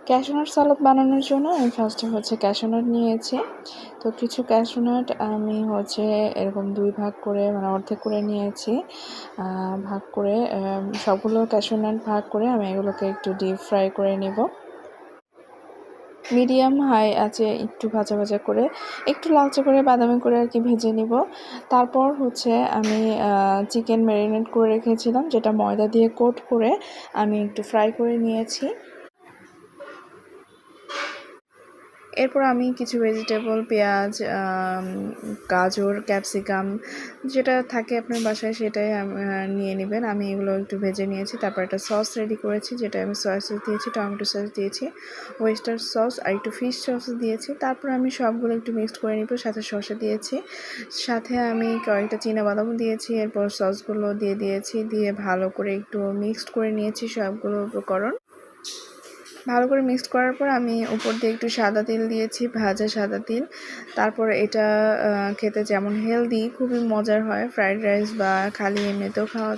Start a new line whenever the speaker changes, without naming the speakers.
Cashew nut salad বানানোর জন্য আমি ফার্স্টে ক্যাশনাট নিয়েছি। তো কিছু ক্যাশনাট আমি এরকম 2 ভাগ করে মানে অর্ধেক করে নিয়েছি। ভাগ করে সবগুলো ক্যাশনাট ভাগ করে আমি এগুলোকে একটু ডিপ ফ্রাই করে নেব। মিডিয়াম হাই আঁচে একটু ভাজা ভাজা করে একটু লালচে করে বাদামি করে আর কি ভেজে নিব। তারপর আমি চিকেন ম্যারিনেট করে রেখেছিলাম, যেটা ময়দা দিয়ে কোট করে আমি একটু ফ্রাই করে নিয়েছি। এরপর আমি কিছু ভেজিটেবল পেঁয়াজ, গাজর, ক্যাপসিকাম যেটা থাকে আপনার বাসায় সেটাই নিয়ে নেবেন। আমি এগুলো একটু ভেজে নিয়েছি। তারপর একটা সস রেডি করেছি, যেটা আমি সয়া সস দিয়েছি, টমেটো সস দিয়েছি, ওয়েস্টার সস আর একটু ফিশ সস দিয়েছি। তারপর আমি সবগুলো একটু মিক্সড করে নিব, সাথে শসা দিয়েছি, সাথে আমি কয়েকটা চীনাবাদামও দিয়েছি। এরপর সসগুলো দিয়েছি, দিয়ে ভালো করে একটু মিক্সড করে নিয়েছি সবগুলো উপকরণ। ভালো করে মিক্সড করার পর আমি উপর দিয়ে একটু সাদা তেল দিয়েছি, ভাজা সাদা তেল। তারপর এটা খেতে যেমন হেলদি, খুবই মজার হয়, ফ্রাইড রাইস বা খালি এমনিতেও খাওয়া